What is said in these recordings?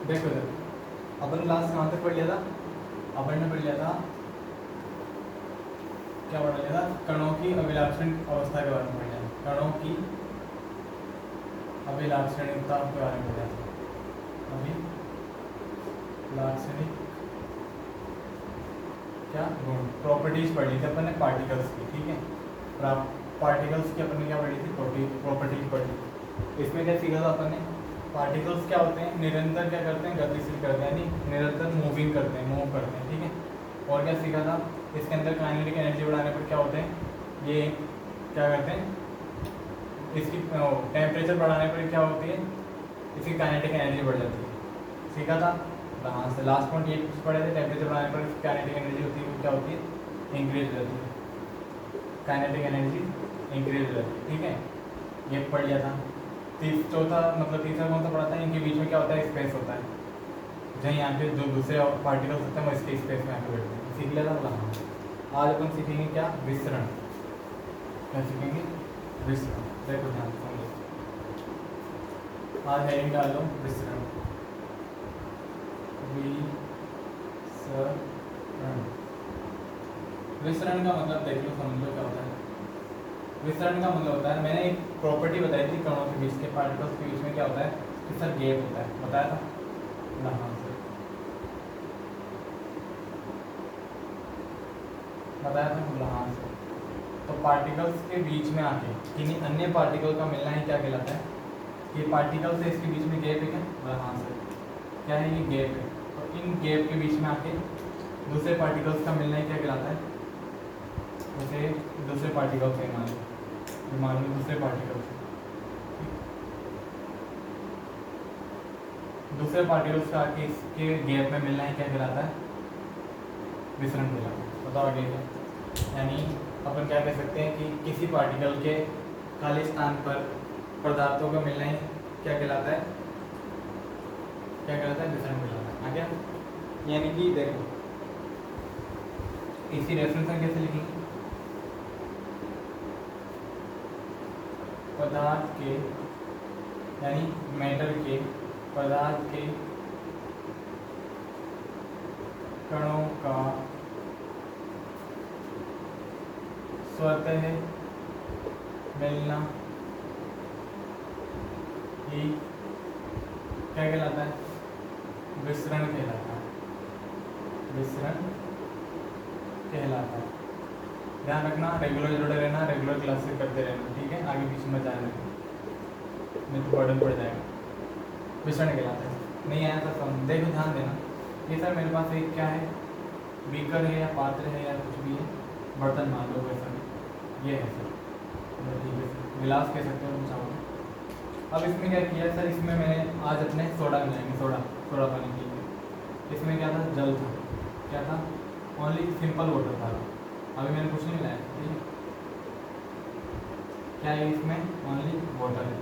देखो इधर, अपन क्लास कहाँ तक पढ़ लिया था? अपन ने पढ़ लिया था, क्या पढ़ लिया था? कणों की अभिलाक्षणिक अवस्था के बारे में पढ़ लिया था। कणों की अभिलाक्षणिकता के बारे में पढ़ लिया था। अभिलाक्षणिक क्या गुण, प्रॉपर्टीज पढ़ ली थी अपन ने पार्टिकल्स की, ठीक है। पार्टिकल्स की अपन ने क्या पढ़ी थी? प्रॉपर्टीज पढ़ी। इसमें क्या सीखा था अपन ने? पार्टिकल्स क्या होते हैं? निरंतर क्या करते हैं? गतिशील करते हैं, यानी निरंतर मूविंग करते हैं, मूव करते हैं, ठीक है। और क्या सीखा था? इसके अंदर काइनेटिक एनर्जी बढ़ाने पर क्या होते हैं? ये क्या करते हैं? इसकी टेम्परेचर बढ़ाने पर क्या होती है? इसकी काइनेटिक एनर्जी बढ़ जाती है। सीखा था? हाँ, से लास्ट पॉइंट ये पढ़े थे, टेम्परेचर बढ़ाने पर काइनेटिक एनर्जी होती है, क्या होती है? इंक्रीज हो जाती है, काइनेटिक एनर्जी इंक्रीज हो जाती है, ठीक है। ये पढ़ लिया था। चौथा मतलब तीसरा कौन सा पढ़ा था? इनके बीच में क्या होता है? स्पेस होता है, जहाँ यहाँ पे जो दूसरे पार्टिकल्स होते हैं वो इसके स्पेस में आके बैठते हैं। सीख लिया था बोला? हाँ। आज अपन सीखेंगे क्या? विसरण। क्या सीखेंगे? विसरण। देखो ध्यान से समझो, आज हेडिंग डाल लो विसरण। विसरण का मतलब देख लो, समझ लो क्या होता है। विसरण का मतलब होता है, मैंने एक प्रॉपर्टी बताई थी कणों के बीच के, पार्टिकल्स के बीच में क्या होता है कि सर गैप होता है, बताया था ना? हाँ सर, बताया था बोला? हाँ सर। तो पार्टिकल्स के बीच में आके किन्हीं अन्य पार्टिकल का मिलना ही क्या कहलाता है? कि पार्टिकल से इसके बीच में गैप है क्या? बोला हाँ सर। क्या है ये? गैप है। तो इन गैप के बीच में आके दूसरे पार्टिकल्स का मिलना ही क्या कहलाता है? जैसे दूसरे पार्टिकल से मान लो दूसरे पार्टिकल से दूसरे पार्टिकल्स का आके इसके गैप में मिलना ही क्या कहलाता है? विसरण कहलाता है। बताओ आगे क्या? यानी अपन क्या कह सकते हैं कि किसी पार्टिकल के खाली स्थान पर पदार्थों का मिलना ही क्या कहलाता है? क्या कहलाता है? विसरण कहलाता है। आगे यानी कि देखो, इसी रेफरेंस में कैसे लिखेंगे? पदार्थ के यानी मैटर के, पदार्थ के कणों का स्वतः मिलना ही क्या कहलाता है? विसरण कहलाता है। विसरण कहलाता है। ध्यान रखना, रेगुलर जुड़े रहना, रेगुलर क्लासेस करते रहना, ठीक है। आगे पीछे मत जाने नहीं तो बर्डन पड़ जाएगा। विसरण कहलाता है। नहीं आया था समझ? देखो ध्यान देना, ये सर मेरे पास एक क्या है? बीकर है या पात्र है या कुछ भी है, बर्तन मान लो वैसा, ये है सर, ठीक है सर, गिलास कह सकते हो चाहो। अब इसमें क्या किया सर? इसमें मैंने आज अपने सोडा मिलाएंगे, सोडा पानी पीएंगे। इसमें क्या था? जल था। क्या था? ओनली सिंपल वाटर था। अभी मैंने कुछ नहीं मिलाया, ठीक है। क्या है इसमें? ओनली वाटर है,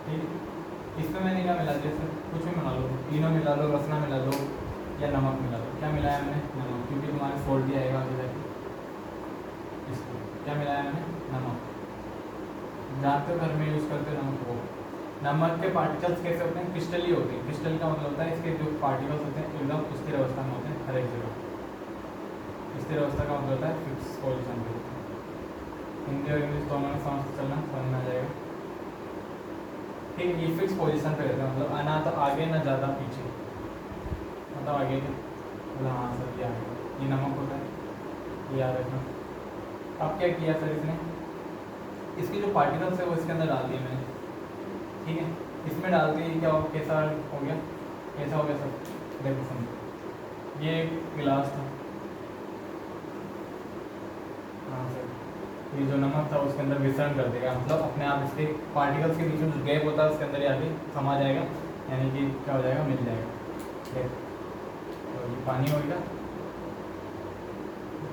ठीक। इसमें मैंने क्या मिला दिया सर? कुछ भी मिला लो, तीनों मिला लो, रसना मिला लो या नमक मिला लो। क्या मिलाया मैंने? नमक, क्योंकि तुम्हारे सोल्ट ही आएगा आगे जाके। इसको क्या मिलाया मैंने? नमक। जानते हो घर में यूज़ करते हो नमक? वो नमक के पार्टिकल्स कैसे होते हैं? क्रिस्टली होते हैं। क्रिस्टल का मतलब होता है इसके जो पार्टिकल्स होते हैं एकदम स्थिर अवस्था में होते हैं हर एक जगह। स्थिर अवस्था का मतलब होता है फिक्स पोजीशन पे। हिंदी और इंग्लिश दोनों में समझ चलना, समझ में आ जाएगा, ठीक है। ये फिक्स पोजीशन पे रहता है, मतलब ना तो आगे ना ज़्यादा पीछे। मतलब आगे मतलब हाँ सर, ये आगे ये नमक होता है, ये याद रखना। अब क्या किया सर? इसने इसके जो पार्टिकल्स है वो इसके अंदर डाल दिए मैंने, ठीक है। इसमें डाल दिए, क्या कैसा हो गया? कैसा हो गया सर? देखो समझो, ये एक गिलास था, हाँ सर, ये जो नमक था उसके अंदर विसरण कर देगा, मतलब अपने आप इसके पार्टिकल्स के बीच में जो गैप होता है उसके अंदर ही आके समा जाएगा, यानी कि क्या हो जाएगा? मिल जाएगा। तो ये पानी हो गया।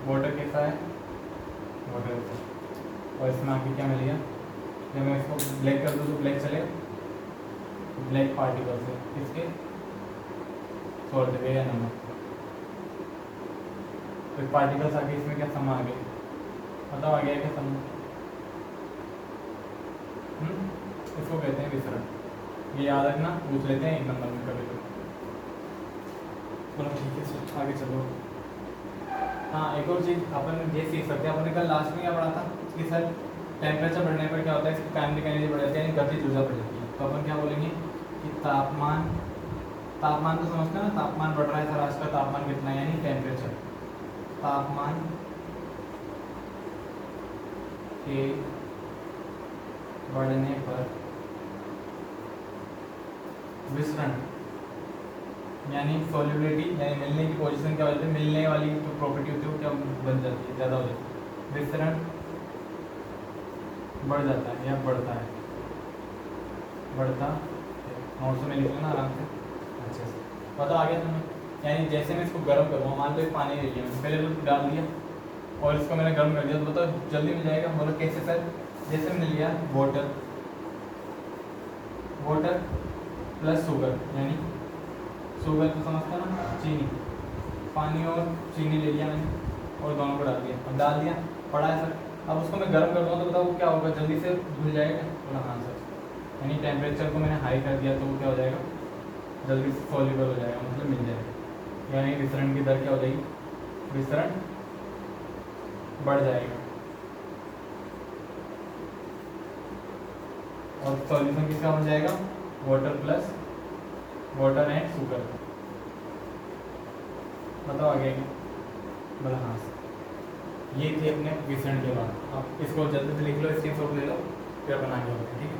वाटर कैसा है? वाटर। और इसमें आके क्या मिलेगा? जब मैं इसको ब्लैक कर दूँ तो ब्लैक चलेगा, ब्लैक पार्टिकल्स है इसके सोल्ट के या नमक। तो पार्टिकल्स आगे इसमें क्या समा आ गए? बताओ आ गया क्या समा? इसको कहते हैं विसरण। ये याद रखना, पूछ लेते हैं 1 नंबर में कभी कभी। चलो ठीक है सर, आगे चलो। हाँ, एक और चीज़ अपन ये सीख सकते हैं, अपन ने कल लास्ट में क्या पढ़ा था कि सर टेम्परेचर बढ़ने पर क्या होता है, इसकी काइनेटिक एनर्जी बढ़ जाती है, यानी गतिज ऊर्जा बढ़ जाती है। तो अपन क्या बोलेंगे कि तापमान तो समझते हैं ना, तापमान बढ़ रहा है सर, आज का तापमान कितना है, यानी टेम्परेचर। तापमान के बढ़ने पर विसरण यानी सॉल्युबिलिटी, यानी मिलने की पोजीशन क्या हो जाती है, मिलने वाली जो प्रॉपर्टी होती है वो क्या बन जाती है, ज़्यादा हो जाती है, विसरण बढ़ जाता है या बढ़ता है, बढ़ता नोट्स में लिख लेना आराम से अच्छे से। पता आ गया तुम्हें? यानी जैसे मैं इसको गर्म करूँगा, मान लो एक पानी ले लिया मैंने, पहले तो डाल दिया और इसको मैंने गर्म कर दिया, तो बताओ जल्दी मिल जाएगा? बोलो कैसे सर? जैसे मैंने लिया वाटर प्लस शुगर, यानी शुगर तो समझते हैं ना, चीनी, पानी और चीनी ले लिया मैंने और दोनों को डाल दिया, अब डाल दिया, पड़ा है सर। अब उसको मैं गर्म कर दूँगा तो बताओ वो क्या होगा, जल्दी से घुल जाएगा? बोला हाँ सर। यानी टेम्परेचर को मैंने हाई कर दिया तो वो क्या हो जाएगा, जल्दी से सॉल्युबल हो जाएगा, मतलब मिल जाएगा। यानी विसरण की दर क्या हो जाएगी, विसरण बढ़ जाएगा और सॉल्यूशन किसका बन जाएगा, water plus water and sugar. बताओ आगे क्या? बोला हाँ सर। ये थे अपने विसरण के बाद। आप इसको जल्दी से लिख लो, स्क्रीनशॉट ले लो, फिर अपन आगे होते हैं, ठीक है?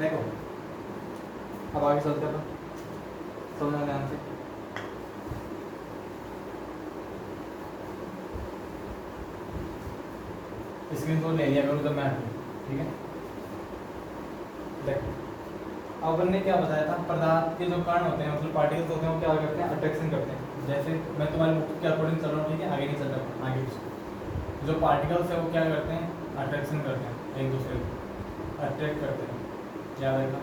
देखो अब आगे चलते हैं, समझना ध्यान से। स्क्रीनशॉट ले लिया करो जब मैं हटूँ, ठीक है? देखो अब अपन ने क्या बताया था, पदार्थ के जो कण होते हैं, मतलब पार्टिकल्स होते हैं, वो क्या करते हैं, अट्रैक्शन करते हैं। जैसे मैं तुम्हारे बुक के अकॉर्डिंग चल रहा हूँ, ठीक है? आगे नहीं चल रहा, आगे पीछे। जो पार्टिकल्स है वो क्या करते हैं, अट्रैक्शन करते हैं, एक दूसरे को अट्रैक्ट करते हैं। याद रखना,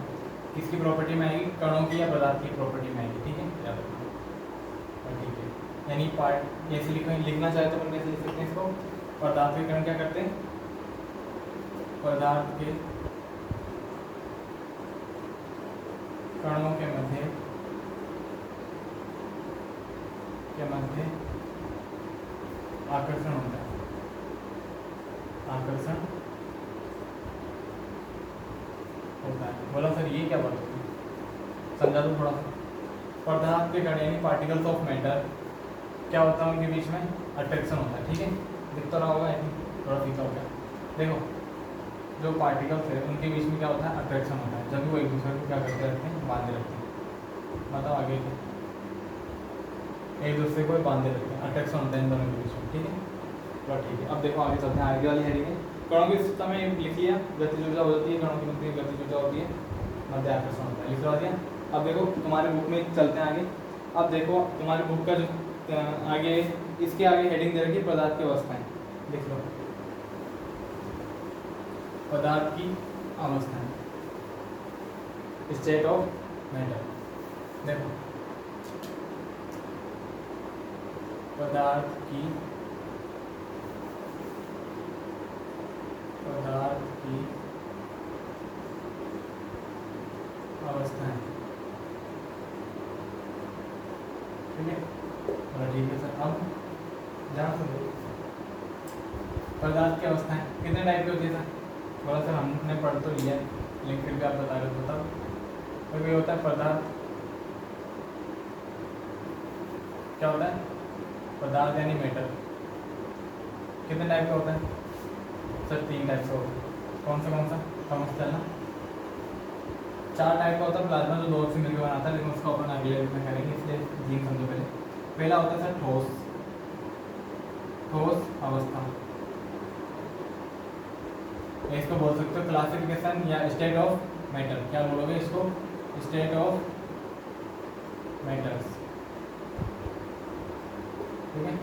किसकी प्रॉपर्टी में आएगी, कणों की या पदार्थ की प्रॉपर्टी में आएगी, ठीक है? याद रखना, ठीक है? यानी पार्ट ऐसे लिखना चाहे तो अपन कैसे लिख सकते हैं इसको, पदार्थ के कण क्या करते हैं, पदार्थ के कणों के मध्य आकर्षण होता है, आकर्षण होता है। बोला सर ये क्या बात होती है, समझा दो थोड़ा सा। पदार्थ के कण यानी पार्टिकल्स ऑफ मैटर क्या होता है, उनके बीच में अट्रैक्शन होता है, ठीक है? दिख तो रहा होगा, थोड़ा फीका हो गया। देखो जो पार्टिकल्स है उनके बीच में क्या होता है, अट्रैक्शन होता है, जब वो एक दूसरे को क्या करते रहते हैं, बांधे रखते हैं। बताओ आगे क्या? एक दूसरे को बांधे रखते हैं, अट्रैक्शन होता है इन दोनों के बीच में, ठीक है? तो ठीक है, अब देखो आगे चलते हैं, आगे वाली हेडिंग है कणों की स्थिति में लिख लिया, गतिज ऊर्जा हो जाती है, कणों की मध्य गतिज ऊर्जा होती है, मध्य आकर्षण होता है, लिखवा दिया। अब देखो तुम्हारे बुक में चलते हैं आगे। अब देखो तुम्हारे बुक का जो आगे, इसके आगे हेडिंग दे रखी है पदार्थ की अवस्थाएं, लिख लो पदार्थ की अवस्थाएं, स्टेट ऑफ मैटर। देखो पदार्थ की अवस्थाएं, ठीक है? ठीक है सर। अब ध्यान सुनो, पदार्थ की अवस्थाएं कितने टाइप की होती है सर? थोड़ा सर हमने पढ़ तो लिया लेकिन फिर भी आप बता रहे हो, बताओ। तो ये होता है पदार्थ, क्या होता है, पदार्थ यानी मैटर। कितने टाइप का होता है सर? 3 टाइप का होता है। कौन सा समझ चलना। 4 टाइप का होता है प्लाज्मा, जो 2 से मिलकर बनाता है, लेकिन उसका अपन अगले में करेंगे, इसलिए 3 समझो पहले। पहला होता है सर ठोस अवस्था, इसको बोल सकते हो क्लासिफिकेशन या स्टेट ऑफ मैटर। क्या बोलोगे इसको? स्टेट ऑफ मैटर्स, ठीक है?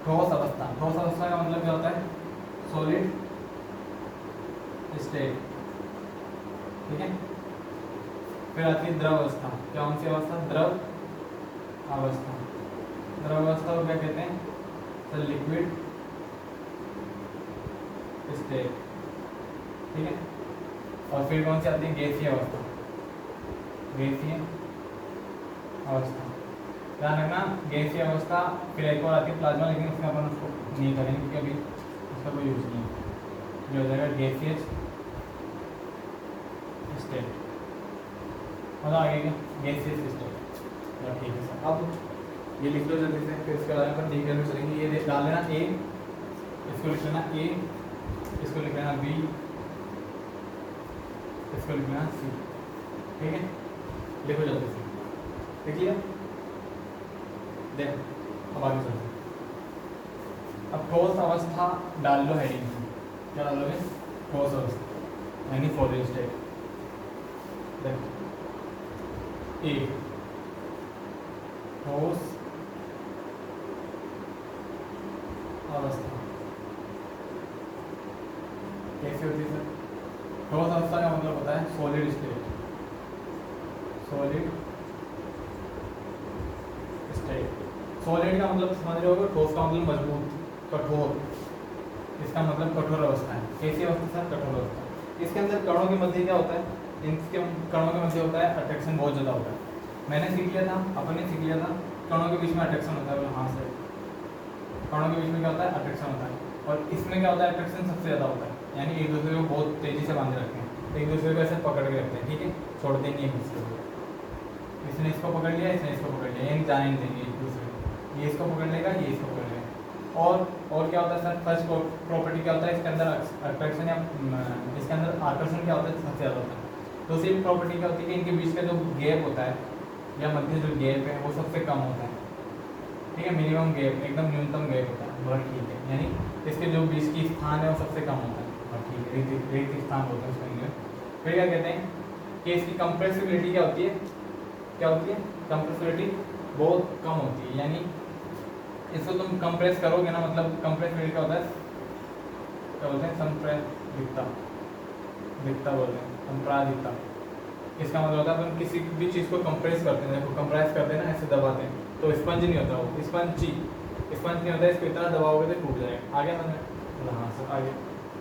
ठोस अवस्था, ठोस अवस्था का मतलब क्या होता है, सॉलिड स्टेट, ठीक है? फिर आती है द्रव अवस्था। क्या कौन सी अवस्था? द्रव अवस्था। द्रव अवस्था को क्या कहते हैं सर? लिक्विड स्टेट, ठीक है। और फिर कौन सी आती है, गैसीय अवस्था, गैसीय अवस्था। ध्यान रखना गैसीय अवस्था, फिर एक और आती है प्लाज्मा, लेकिन उसमें अपन उसको नहीं करेंगे क्योंकि अभी उसका कोई यूज नहीं है। जो हो जाएगा गैसीय स्टेट, मतलब आगे गैसीय स्टेट। ठीक है सर, अब ये लिख लो जल्दी से, फिर इसके बारे में अपन डिटेल में चलेंगे। ये डाल लेना ए, इसको लिख लेना ए, इसको लिख लेना बी, इसको लिख लेना सी, ठीक है। लिखो जल्दी से, लिख लिया। देखो अब आगे चलते हैं। अब ठोस अवस्था डाल लो हेडिंग में, क्या डालोगे, ठोस अवस्था यानी सॉलिड स्टेट। देखो ए ठोस अवस्था कैसे होती है सर, ठोस अवस्था का मतलब होता है solid state, solid state. Solid का मतलब समझ रहे होगे, ठोस का मतलब मजबूत, कठोर, इसका मतलब कठोर अवस्था है। कैसी अवस्था सर, कठोर अवस्था। इसके अंदर कणों के मध्य क्या होता है, इनके कणों के मध्य होता है अट्रैक्शन, बहुत ज़्यादा होता है। मैंने सीख लिया था, अपन ने सीख लिया था, कणों के बीच में अट्रैक्शन होता है। हाँ सर, कणों के बीच में क्या होता है, अट्रैक्शन होता है। और इसमें क्या होता है, अट्रैक्शन सबसे ज़्यादा होता है, यानी एक दूसरे को बहुत तेज़ी से बांधे रखते हैं, एक दूसरे को ऐसे पकड़ के रखते हैं, ठीक है, छोड़ते नहीं एक दूसरे को। इसने इसको पकड़ लिया, इसने इसको पकड़ लिया, यानी जाने नहीं देंगे एक दूसरे को, ये इसको पकड़ लेगा, ये इसको पकड़ लेगा। और क्या होता है सर, फर्स्ट प्रॉपर्टी क्या होता है, इसके अंदर अट्रैक्शन या इसके अंदर आकर्षण क्या होता है, सबसे ज़्यादा होता है। दूसरी प्रॉपर्टी क्या होती है कि इनके बीच का जो गैप होता है या मध्य जो गैप है वो सबसे कम होता है, ठीक है, मिनिमम गैप, एकदम न्यूनतम गैप होता है, बहुत ठीक है, यानी इसके जो बीच की स्थान है वो सबसे कम होता है, बहुत ठीक है, रिक्त स्थान होता है उसके अंदर। फिर क्या कहते हैं कि इसकी कंप्रेसिबिलिटी क्या होती है, क्या होती है, कंप्रेसिबिलिटी बहुत कम होती है, यानी इसको तुम कंप्रेस करोगे ना, मतलब कंप्रेसिबिलिटी क्या होता है, क्या बोलते हैं, संप्रादिकता, दिखता बोलते हैं, संप्रादिकता। इसका मतलब होता है अपन किसी भी चीज़ को कंप्रेस करते हैं, देखो कंप्रेस करते हैं ना, ऐसे दबाते हैं तो स्पंज नहीं होता, वो स्पंज नहीं होता है, इसको इतना दबाओगे तो टूट जाएगा। आगे मतलब हाँ सर आगे।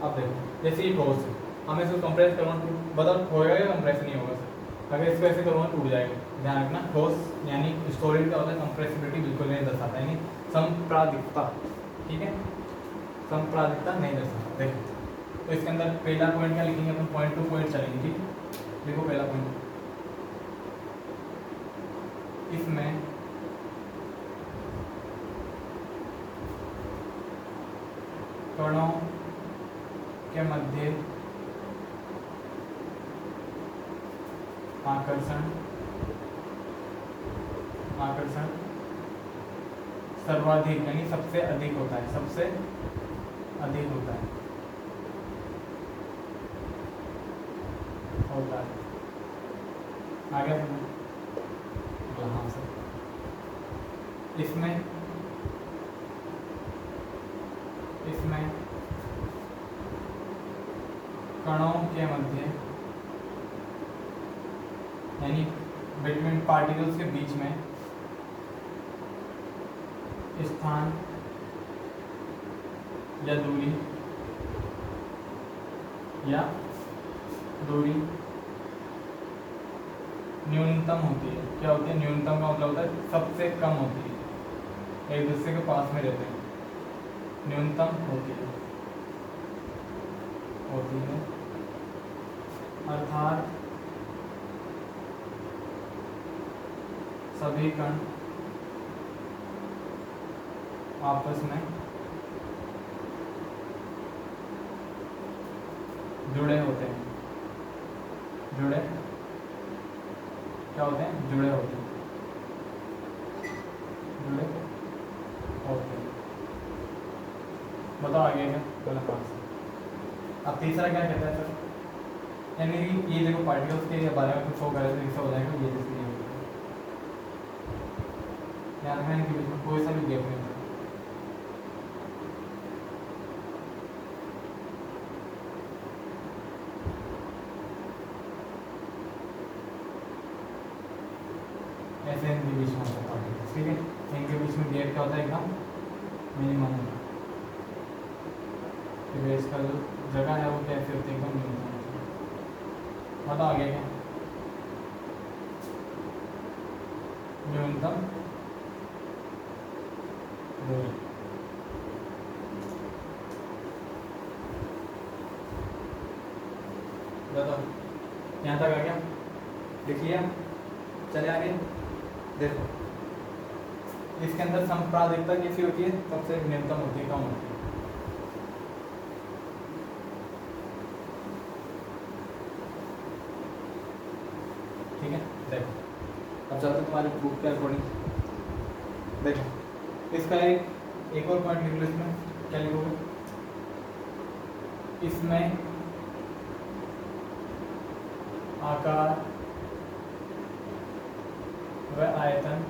अब देखो जैसे ये ठोस है, हमें इसको कंप्रेस करूँगा, बताओ होएगा या कंप्रेस नहीं होगा सर, अगर इसको ऐसे करूँगा टूट जाएगा। ध्यान रखना, ठोस यानी सॉलिड क्या होता है, कंप्रेसिबिलिटी बिल्कुल नहीं दर्शाता, यानी संप्रादिकता, ठीक है, संप्रादिकता नहीं दर्शाता। देखो तो इसके अंदर पहला पॉइंट क्या लिखेंगे अपन, पॉइंट टू पॉइंट चलेंगे, ठीक है। देखो पहला पॉइंट, इसमें कणों के मध्य आकर्षण सर्वाधिक यानी सबसे अधिक होता है, सबसे अधिक होता है, आगे हाँ सर, इसमें कणों के मध्य यानी बिटवीन पार्टिकल्स के बीच में स्थान या दूरी न्यूनतम होती है। क्या होती है, न्यूनतम का मतलब होता है सबसे कम होती है, एक दूसरे के पास में रहते हैं, न्यूनतम होती है अर्थात सभी कण आपस में जुड़े होते हैं, क्या होते हैं, जुड़े होते हैं। बताओ आगे क्या बोला पास। अब तीसरा क्या कहता है सर, यानी ये देखो पार्टिकल्स के बारे में कुछ होगा तो इससे हो जाएगा ये जैसे नहीं होगा, ध्यान रखना इनके बीच में कोई सा भी गैप नहीं होता। ऐसे इनके बीच में होता है पार्टिकल्स, ठीक है, इनके बीच में गैप क्या होता है, एकदम मिनिमम होता है। कि भैया इसका जो जगह है वो कैसे होती है, एकदम न्यूनतम होती है। बताओ आगे क्या, न्यूनतम दूरी। बताओ यहाँ तक आ गया, लिख लिया, चले आगे। देखो इसके अंदर संप्रादिकता कैसी होती है, सबसे न्यूनतम होती है, कम होती है। ठीक है, देखो अब चलते तुम्हारे बुक के अकॉर्डिंग। देखो इसका एक और पॉइंट लिख लो, इसमें क्या लिखोगे, इसमें आकार व आयतन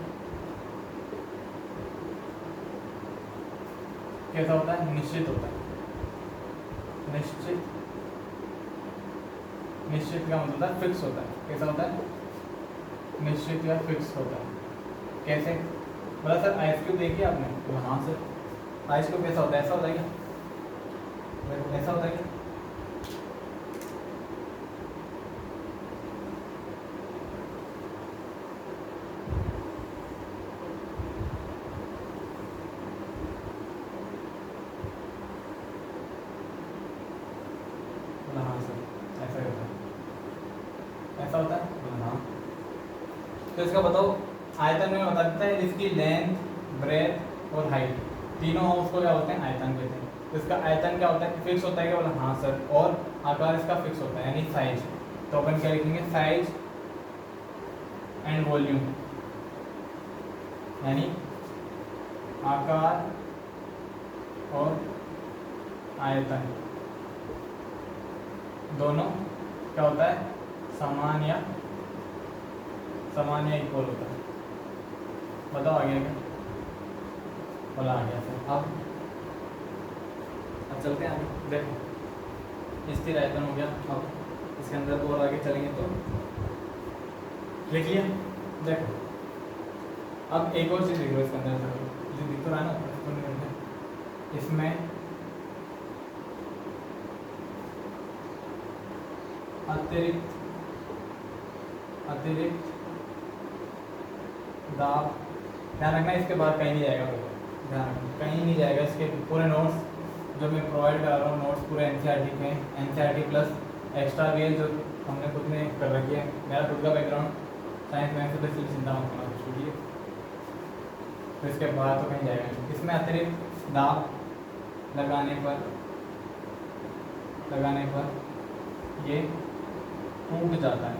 कैसा होता है, निश्चित होता है। निश्चित, निश्चित का मतलब है फिक्स होता है। कैसा होता है, निश्चित या फिक्स होता है। कैसे, बोला सर आइस क्यूब देखिए आपने, तो हाँ सर आइस क्यूब कैसा होता है, ऐसा होता है क्या, ऐसा होता है क्या, हाँ सर ऐसा होता है, ऐसा होता है, हाँ। तो इसका बताओ आयतन में बता देता है, इसकी लेंथ, ब्रेथ और हाइट तीनों उसको क्या होते हैं, आयतन कहते हैं। तो इसका आयतन क्या होता है, फिक्स होता है क्या, बोला हाँ सर। और आकार इसका फिक्स होता है, यानी साइज। तो अपन क्या लिखेंगे, साइज एंड वॉल्यूम, यानी आकार और आयतन दोनों क्या होता है, समान या इक्वल होता है। बताओ आगे क्या, बोला आ गया सर। अब चलते हैं आगे। देखो स्थिर आयतन हो गया। अब इसके अंदर और आगे चलेंगे तो लिख लिया। देखो अब एक और चीज़ लिख लो इसके अंदर, जो दिख तो रहा है ना, इसमें अतिरिक्त दाब, ध्यान रखना इसके बाद कहीं नहीं जाएगा, ध्यान रखना कहीं नहीं जाएगा। इसके पूरे नोट्स जो मैं प्रोवाइड कर रहा हूँ, नोट्स पूरे एनसीईआरटी के, एनसीईआरटी प्लस एक्स्ट्रा भी है जो हमने खुद ने कर रखी है। मेरा खुद का बैकग्राउंड साइंस में से, इसलिए चिंता मत करना कुछ भी, तो इसके बाद तो कहीं जाएगा। इसमें अतिरिक्त दाब लगाने पर ये टूट जाता है,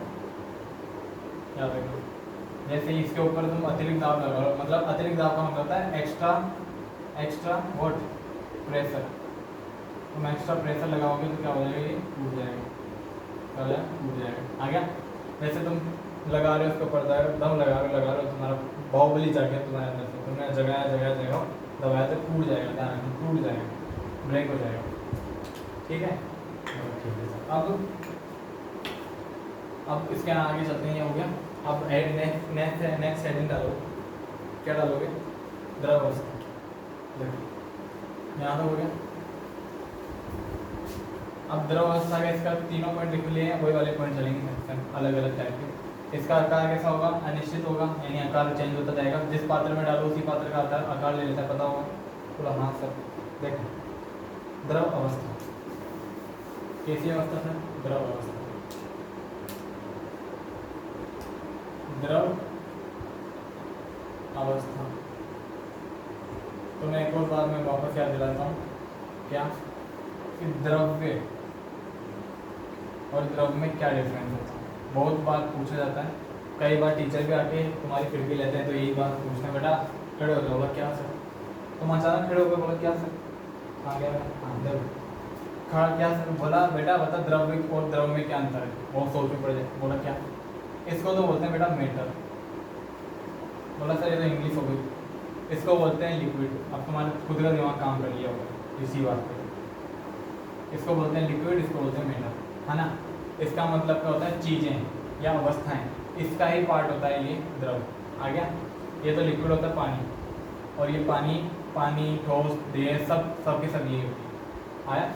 याद रखना। जैसे इसके ऊपर तुम अतिरिक्त दाब लगाओ, मतलब अतिरिक्त दाब का मतलब होता है एक्स्ट्रा व्हाट, प्रेशर। तुम एक्स्ट्रा प्रेशर लगाओगे तो क्या हो जाएगा, ये टूट जाएगा, क्या हो जाएगा, टूट जाएगा। आ गया। जैसे तुम लगा रहे हो उसके ऊपर दम लगा रहे हो, तुम्हारा बाहुबली जग गया तुम्हारे अंदर से, तुमने जगह दबाया तो टूट जाएगा, ध्यान रखना टूट जाएगा, ब्रेक हो जाएगा। ठीक है, ठीक है। अब इसके आगे चलते हैं, ये हो गया। अब नेक्स्ट हेडिंग डालो, क्या डालोगे, द्रव अवस्था। देखो यहाँ तो हो गया। अब द्रव अवस्था का इसका तीनों पॉइंट लिख लिए हैं, वही वाले पॉइंट चलेंगे अलग अलग टाइप के। इसका आकार कैसा होगा, अनिश्चित होगा, यानी आकार चेंज होता जाएगा। जिस पात्र में डालो उसी पात्र का आकार ले लेता है, पता होगा पूरा। हाँ सर। देखो द्रव अवस्था कैसी अवस्था सर, द्रव अवस्था, द्रव अवस्था। तो मैं एक और बात मैं वापस याद दिलाता हूँ, क्या कि द्रव्य और द्रव में क्या डिफरेंस होता है। बहुत बार पूछा जाता है, कई बार टीचर भी आके तुम्हारी खिड़की लेते हैं तो यही बात पूछते हैं, बेटा खड़े हो जाओ, बोला क्या सर, तुम अचानक खड़े हो गए, बोला क्या सर, हाँ क्या, हाँ द्रव, खड़ा क्या सर, बोला बेटा बता द्रव्य और द्रव में क्या अंतर है, बहुत सोच में पड़ जाए, बोला क्या, इसको तो बोलते हैं बेटा मेटर। बोला सर ये तो इंग्लिश हो गई, इसको बोलते हैं लिक्विड। अब तुम्हारे खुद का दिमाग काम कर लिया होगा इसी बात पे। इसको बोलते हैं लिक्विड, इसको बोलते हैं मेटर, है ना। इसका मतलब क्या होता है, चीज़ें या अवस्थाएं, इसका ही पार्ट होता है ये द्रव। आ गया। ये तो लिक्विड होता है पानी, और ये पानी ठोस देह सब के सब यही होती है। आया।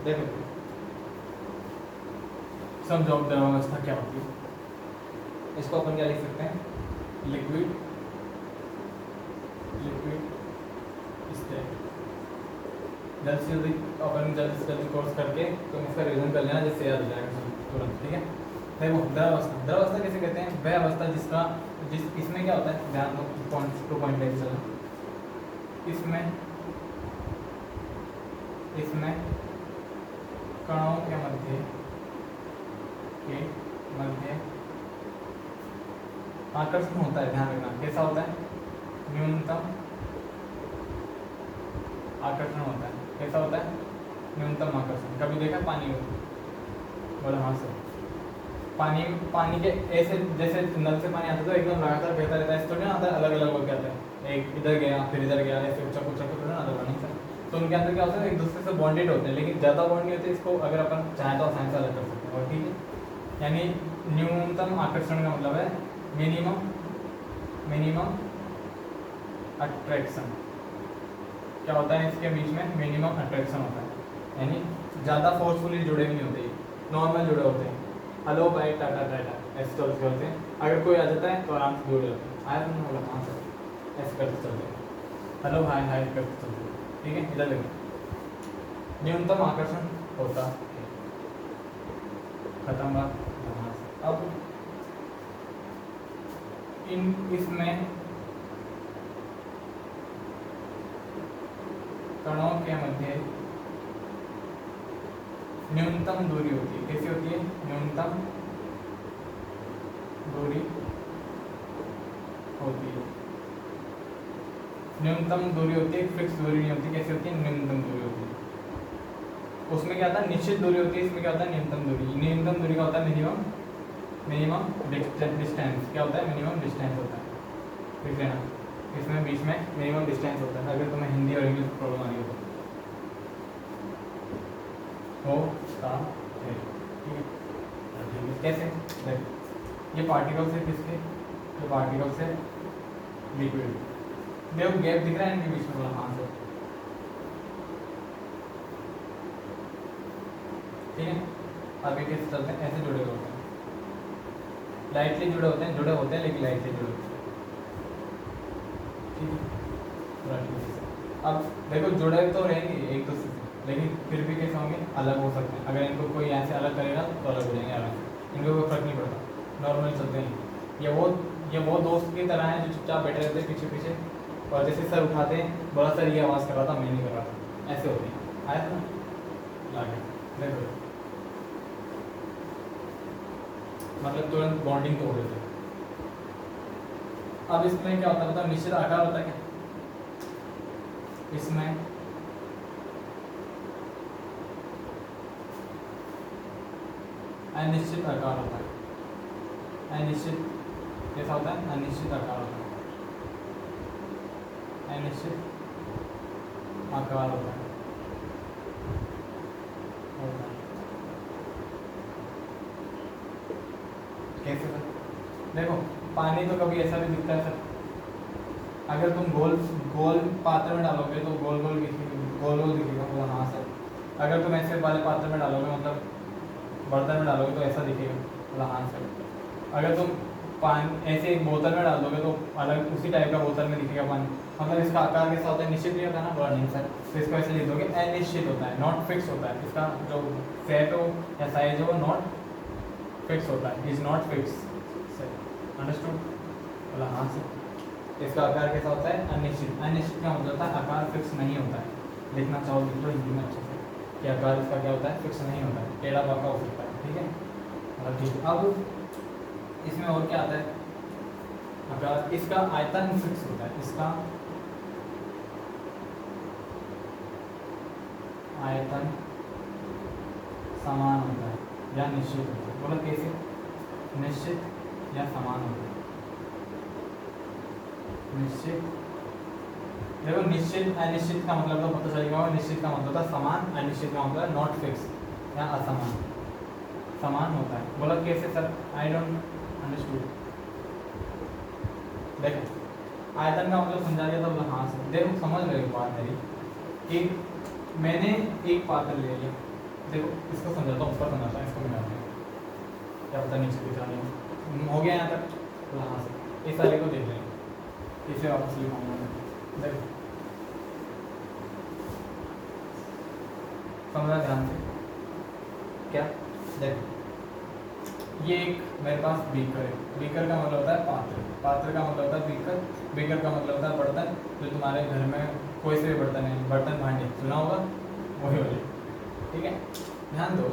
देखो समझो द्रवावस्था क्या होती है, इसको अपन क्या लिख सकते हैं, लिक्विड स्टेट। जल्द से जल्दी अपन जल्दी से जल्दी कोर्स करके तुम इसका रिविजन कर लेना, जिससे याद हो जाएगा तुरंत, ठीक है। देखो द्रवावस्था कैसे कहते हैं, वह अवस्था इसमें क्या होता है, ध्यान दो, टू पॉइंट लेके चलो। इसमें कणों के मध्य आकर्षण होता है, ध्यान रखना कैसा होता है, न्यूनतम आकर्षण होता है। कैसा होता है, न्यूनतम आकर्षण। कभी देखा पानी में, बोला हाँ सर, पानी के ऐसे जैसे नल से पानी आता है तो एकदम लगातार बहता रहता है, इस थोड़ी ना आता है, अलग अलग होकर आता है, एक इधर गया फिर इधर गया, ऐसे ऊंचा ऊंचा तो ना आता नहीं सर। तो उनके अंदर क्या होता है, एक दूसरे से बॉन्डेड होते हैं, लेकिन ज़्यादा बॉन्ड नहीं होते। इसको अगर अपन चाहें तो आसानी से अलग कर सकते हैं, और ठीक है। यानी न्यूनतम आकर्षण का मतलब है मिनिमम अट्रैक्शन। क्या होता है इसके बीच में, मिनिमम अट्रैक्शन होता है, यानी ज़्यादा फोर्सफुली जुड़े भी नहीं होते, नॉर्मल जुड़े होते हैं। हेलो बाय टाटा टाटा ऐसे चलते होते हैं। अगर कोई आ जाता है तो आराम से जुड़ जाते हैं, आया तुमने बोला हाँ सर, ऐसे करते चलते हैं, हेलो हाय हाय करते चलते हैं, ठीक है। इधर देखो न्यूनतम आकर्षण होता है, खत्म बात। अब इसमें कणों के मध्य न्यूनतम दूरी होती है। कैसी होती है, न्यूनतम दूरी होती है। न्यूनतम दूरी होती है, फिक्स दूरी नहीं होती। कैसी होती है, न्यूनतम दूरी होती है। उसमें क्या होता है, निश्चित दूरी होती है, इसमें क्या होता है, न्यूनतम दूरी। न्यूनतम दूरी का होता है मिनिमम डिस्टेंस। क्या होता है, मिनिमम डिस्टेंस होता है, ठीक है ना। इसमें बीच में मिनिमम डिस्टेंस होता है। अगर तुम्हें हिंदी और इंग्लिश प्रॉब्लम आ रही हो होता है, ठीक है। कैसे, ये पार्टिकल्स है किसके, ये पार्टिकल्स है लिक्विड। देखो गैप दिख रहा है इनके बीच में, बोला हाँ सर, ठीक है। आगे कैसे चलते हैं, ऐसे जुड़े होते हैं, लाइटली जुड़े होते हैं लेकिन लाइटली जुड़े होते हैं, ठीक है। अब देखो जुड़े तो रहेंगे एक दूसरे से, लेकिन फिर भी कैसे होंगे, अलग हो सकते हैं। अगर इनको कोई यहाँ से अलग करेगा तो अलग हो जाएंगे आराम से, इनको कोई फर्क नहीं पड़ता, नॉर्मल चलते हैं। ये वो दोस्त की तरह है जो चुपचाप बैठे रहते हैं पीछे पीछे, और जैसे सर उठाते हैं, बोला सर ये आवाज़ कर रहा था, मैं नहीं कर रहा था, ऐसे होते हैं। आया था लागे, देखो मतलब तुरंत बॉन्डिंग तो हो गई। अब इसमें क्या होता है, मतलब निश्चित आकार होता है क्या, इसमें अनिश्चित आकार होता है। अनिश्चित कैसा होता है, अनिश्चित आकार होता है, अनिश्चित आकार होता है। कैसे सर, देखो पानी तो कभी ऐसा भी दिखता है सर, अगर तुम गोल पात्र में डालोगे तो गोल गोल दिखेगा, मतलब हाँ सर। अगर तुम ऐसे वाले पात्र में डालोगे, मतलब बर्तन में डालोगे तो ऐसा दिखेगा, मतलब हाँ सर। अगर तुम पानी ऐसे एक बोतल में डाल दोगे तो अलग उसी टाइप का बोतल में दिखेगा पानी, मतलब इसका आकार कैसा होता है, निश्चित नहीं होता ना, बोला नहीं सर। तो इसको ऐसे लिख दोगे, अनिश्चित होता है, नॉट फिक्स होता है। इसका जो शेप है वो या साइज है वो नॉट फिक्स होता है, इज नॉट फिक्स। अंडरस्टूड, बोला हाँ सर। इसका आकार कैसा होता है, अनिश्चित। अनिश्चित का मतलब होता है आकार फिक्स नहीं होता है। लिखना चाहो लिख लो हिंदी में अच्छे से कि आकार इसका क्या होता है, फिक्स नहीं होता है, टेढ़ा बाका हो सकता है, ठीक है। मतलब ठीक है। अब इसमें और क्या आता है, आकार, इसका आयतन फिक्स होता है, इसका आयतन समान होता है या निश्चित होता है। बोला कैसे, निश्चित या समान होता है। निश्चित, देखो निश्चित अनिश्चित का मतलब तो पता चलेगा, निश्चित का मतलब था समान, अनिश्चित का मतलब नॉट फिक्स या असमान। समान होता है, बोला कैसे सर, आई डोंट अंडरस्टूड। देखो आयतन का मतलब समझा दिया था, बोला हाँ सर। देखो समझ रहे हो बात मेरी कि मैंने एक पात्र ले लिया, देखो इसको समझाता हूँ, ऊपर समझाता हूँ, इसको मिलाते हैं, क्या पता नीचे दिखा नहीं हो गया यहाँ तक। तो यहाँ से इस वाले को देख लेंगे, इसे वापस लिखाऊंगा। देखो समझा ध्यान से, क्या देखो ये एक मेरे पास बीकर है, बीकर का मतलब होता है पात्र, पात्र का मतलब होता है बीकर, बीकर का मतलब होता है बर्तन, जो तुम्हारे घर में कोई से भी बर्तन है, बर्तन भांडे सुना होगा वही वाले, ठीक है। ध्यान दो,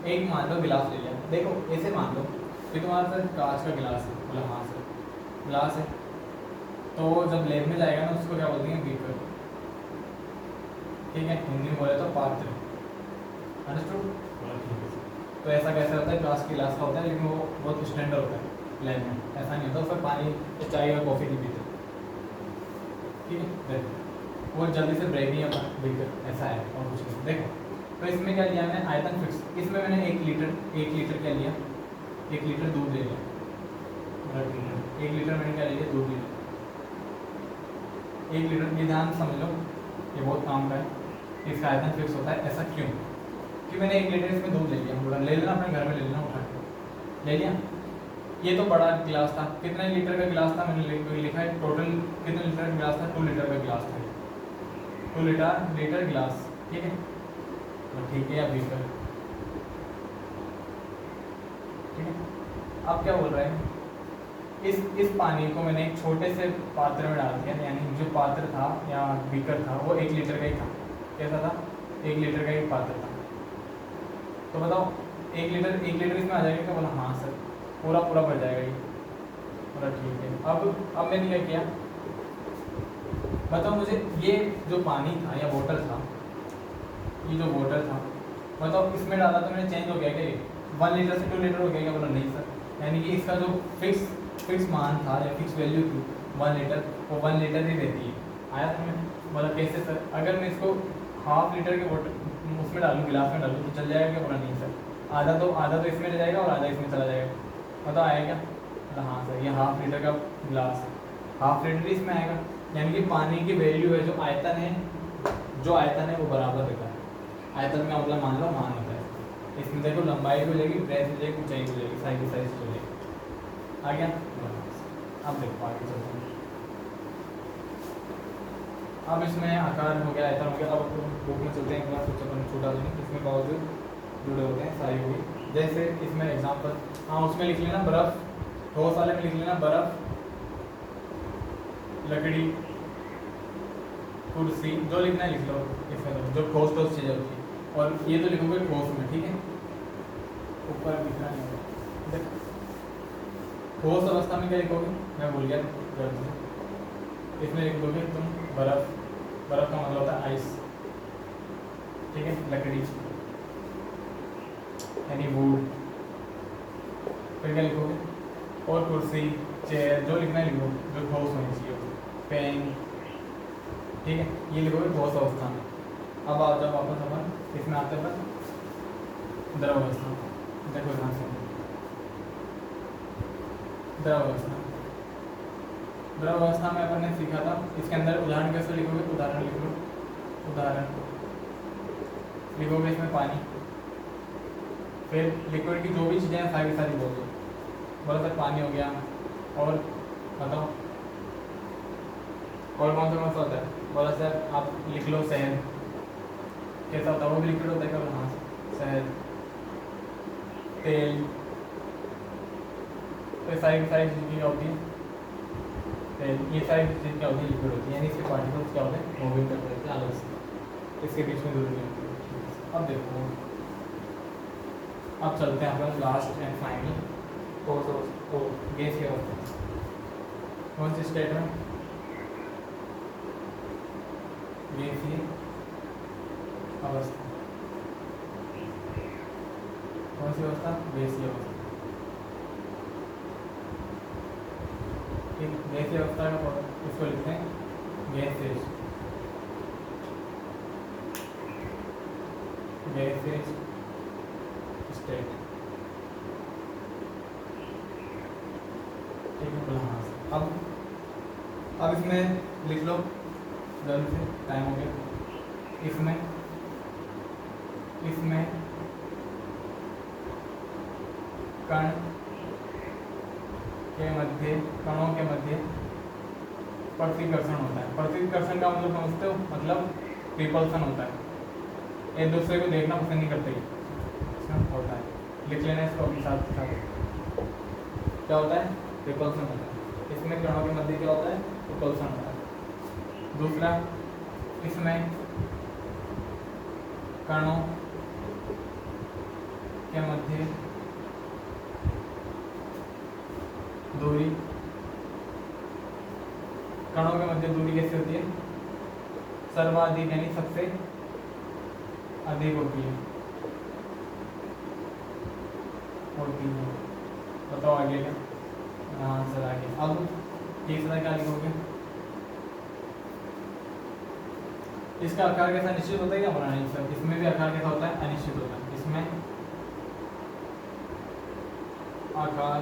एक मान लो गिलास ले लिया, देखो ऐसे मान लो कि तुम्हारे पास कांच का गिलास है, मतलब हाँ से गिलास है, तो जब लैब में जाएगा ना उसको क्या बोलते हैं, बीकर, ठीक है, हिंदी में बोले तो पात्र, अंडरस्टूड। तो ऐसा कैसे होता है, ग्लास की गिलास का होता है, लेकिन वो बहुत स्टैंडर्ड होता है लैब में, ऐसा नहीं होता उसमें पानी चाय और कॉफ़ी नहीं पीते, ठीक है। देखो वो जल्दी से ब्रेक नहीं होता बीकर, ऐसा है और कुछ नहीं। देखो तो इसमें क्या लिया मैंने, आयतन फिक्स, इसमें मैंने 1 लीटर क्या लिया, 1 लीटर दूध ले लिया, 1 लीटर मैंने क्या लिया, दूध लिया, 1 लीटर, ये ध्यान समझ लो, ये बहुत काम का है, इसका आयतन फिक्स होता है। ऐसा क्यों कि मैंने 1 लीटर इसमें दूध ले लिया, पूरा ले लेना, अपने घर में ले लेना, उठा के ले लिया। ये तो बड़ा गिलास था, कितने लीटर का गिलास था, मैंने लिखा है टोटल कितने लीटर का गिलास था, 2 लीटर का गिलास था, 2 लीटर गिलास, ठीक है। तो ठीक है, अब बीकर, ठीक है। अब क्या बोल रहा है, इस पानी को मैंने एक छोटे से पात्र में डाल दिया, यानी जो पात्र था या बीकर था वो 1 लीटर का ही था, कैसा था, 1 लीटर का ही पात्र था। तो बताओ 1 लीटर इसमें आ जाएगा क्या, बोला हाँ सर, पूरा भर जाएगा ये, बोला ठीक है। अब मैंने क्या किया, बताओ मुझे, ये जो पानी था या बोतल था, ये जो बोतल था, बताओ इसमें डाला तो मैंने चेंज हो गया क्या, 1 लीटर से 2 लीटर हो गया क्या, बोला नहीं सर, यानी कि इसका जो फिक्स मान था या फिक्स वैल्यू थी 1 लीटर, वो 1 लीटर ही रहती है। आया तुम्हें, बोला कैसे सर, अगर मैं इसको ½ लीटर के बोतल उसमें डालूँ, गिलास में डालूँ तो चल जाएगा क्या, बोला नहीं सर, आधा तो इसमें रह जाएगा और आधा इसमें चला जाएगा, बताओ आएगा क्या, बोला हाँ सर, ये ½ लीटर का गिलास, ½ लीटर इसमें आएगा, यानी कि पानी की वैल्यू है, जो आयतन है वो बराबर रहता है। आयतन का मतलब मान लो मान होता है, इसमें देखो लंबाई भी हो जाएगी, ब्रेथ हो जाएगी, ऊंचाई हो जाएगी, साइज हो जाएगी, आ गया। अब देखो आगे चलते हैं, अब इसमें आकार हो गया, आयतन हो गया। अब बुक में चलते हैं, क्लास कुछ अपन छोटा नहीं, इसमें बावजूद जुड़े होते हैं, सारी हुई। जैसे इसमें एग्जांपल, हाँ उसमें लिख लेना बर्फ़, ठोस वाले में लिख लेना बर्फ़, लकड़ी, कुर्सी, जो लिखना है लिख लो इसमें, जो ठोस चीज़ें होती है, और ये तो लिखोगे ठोस में, ठीक है, ऊपर लिखना नहीं होगा। देखो ठोस अवस्था में क्या लिखोगे, मैं भूल गया गलती से, इसमें लिख दोगे तुम बर्फ़ का मतलब होता है आइस, ठीक है, लकड़ी यानी वुड, फिर क्या लिखोगे, और कुर्सी, चेयर, जो लिखना है लिखो, जो ठोस होनी चाहिए, पेन, ठीक है, ये लिखोगे ठोस अवस्था में। अब आ जाओ वापस अपन इसमें आते हैं द्रव अवस्था, देखो ध्यान से, द्रव अवस्था में अपन ने सीखा था, इसके अंदर उदाहरण कैसे लिखोगे, उदाहरण लिख लो, उदाहरण लिखोगे इसमें पानी, फिर लिक्विड की जो भी चीज़ें हैं सारी बोल दो, बोला सर पानी हो गया, और बताओ और कौन सा होता है, बोला सर आप लिख लो शहद, कैसा होता है, वो भी लिक्विड होता है क्या, हाँ शहद, तेल, तो सारी चीज़ क्या होती है, तेल, ये सारी चीज़ क्या होती है, लिक्विड होती है, यानी इसके पार्टिकल्स क्या होते हैं, मूविंग करते हैं अलग से, इसके बीच में दूरी नहीं होती। अब देखो, अब चलते हैं अपन लास्ट एंड फाइनल गैस की अवस्था, कौन सी स्टेट में, गैसीय अवस्था, कौन सी अवस्था, गैसीय अवस्था, ठीक, गैसीय अवस्था का इसको लिखते हैं गैसेज स्टेट, ठीक है, हाँ। अब इसमें लिख लो जल्दी से, टाइम हो गया, इसमें कणों के मध्य प्रतिकर्षण होता है। प्रतिकर्षण का मतलब समझते हो, मतलब रिपल्सन होता है, एक दूसरे को देखना पसंद नहीं करते होता है। लिख लेना इसको अपने साथ साथ। क्या होता है? रिपल्सन होता है। इसमें कणों के मध्य क्या होता है? रिपल्सन होता है। दूसरा, इसमें कणों के मध्य दूरी, कणों के मध्य दूरी कैसे होती है? सर्वाधिक यानी सबसे अधिक होती है। बताओ आगे क्या? हाँ सर आगे। अब तीसरा क्या लिखोगे? इसका आकार कैसा निश्चित होता है क्या? बनाना सर, इसमें भी आकार कैसा होता है? अनिश्चित होता है। इसमें आकार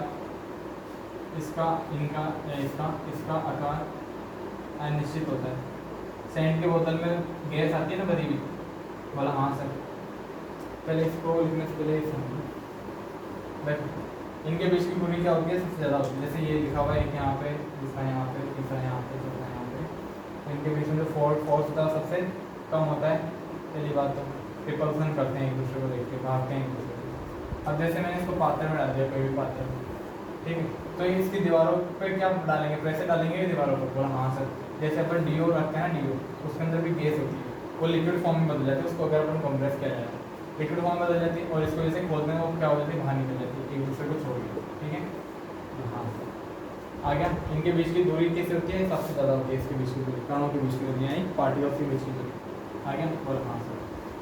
इसका आकार अनिश्चित होता है। सेंट की बोतल में गैस आती है ना भरी हुई? बोला हाँ सर। पहले इसको लिखने से पहले समझो, देखो इनके बीच की दूरी क्या होती है? सबसे ज़्यादा होती है। जैसे ये लिखा हुआ है, एक यहाँ पे, दूसरा यहाँ पे, तीसरा यहाँ पे, चौथा यहाँ पे। तो इनके बीच में जो फोर्स होता है सबसे कम होता है। पहली बात तो रिपल्सन करते हैं एक दूसरे को देख के, भागते हैं एक दूसरे को। अब जैसे मैंने इसको पात्र में डाल दिया, कोई भी पात्र में, ठीक है, तो इसकी दीवारों पे क्या डालेंगे? प्रेशर डालेंगे दीवारों पर? बोला हाँ सर। जैसे अपन डीओ रखते हैं ना, डीओ, उसके अंदर भी गैस होती है, वो लिक्विड फॉर्म में बदल जाती है। उसको अगर अपन कंप्रेस किया जाए लिक्विड फॉर्म में बदल जाती है, और इसको जैसे खोलते हैं वो क्या हो जाती है? बाहर निकल जाती है एक दूसरे को छोड़ के। ठीक है, हाँ आ गया। इनके बीच की दूरी कैसे होती है? सबसे ज़्यादा होती है इसके बीच की दूरी, कणों के बीच की दूरी यानी पार्टिकल्स के बीच की दूरी। आ गया? बोला हाँ सर।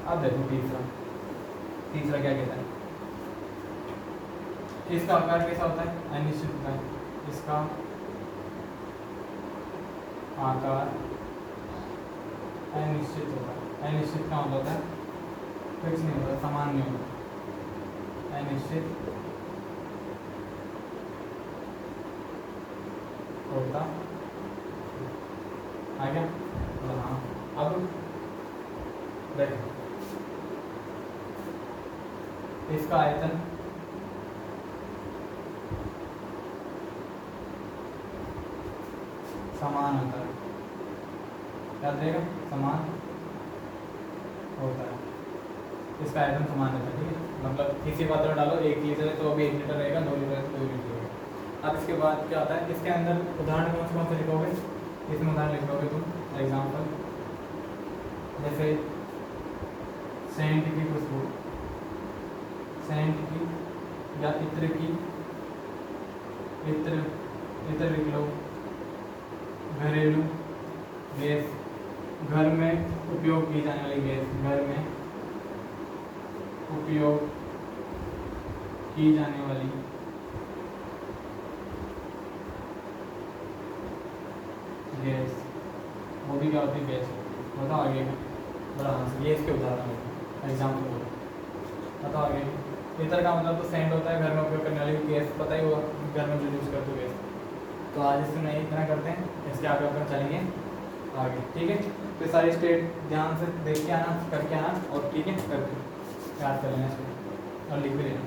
अब देखो तीसरा क्या कहता है? इसका आकार कैसा होता है? अनिश्चित होता है। इसका आकार अनिश्चित होता है। अनिश्चित का मतलब होता है फिक्स नहीं होता, समान नहीं होता। अनिश्चित होता। आ गया? हाँ। अब देखो इसका आयतन समान होता है। क्या देगा? समान होता है। इसका आयतन समान होता है। ठीक है, मतलब किसी पात्र में डालो 1 लीटर है तो अभी 1 लीटर रहेगा, 2 लीटर है तो 2 लीटर रहेगा। अब इसके बाद क्या होता है? इसके अंदर उदाहरण कौन से लिखोगे? इसमें उदाहरण लिखोगे तुम एग्जाम्पल, जैसे सेंट की खुशबू, सेंट की या इत्र की, इत्र लिख लो। घरेलू गैस, घर में उपयोग की जाने वाली गैस, घर में उपयोग की जाने वाली गैस, वो भी क्या होती है? गैस। बताओ आगे का? बड़ा हाँ, ये इसके उदाहरण है, एग्जाम्पल हो। बताओ आगे। इतर का मतलब तो सेंट होता है, घर में उपयोग करने वाली गैस, पता ही होगा घर में जो यूज़ करते हो गैस। तो आज इसमें नहीं इतना करते हैं, इसके आगे अपन चलेंगे आगे। ठीक है, तो सारी स्टेट ध्यान से देख के आना, करके आना, और ठीक है करके याद कर लेना इसको और लिख भी लेना।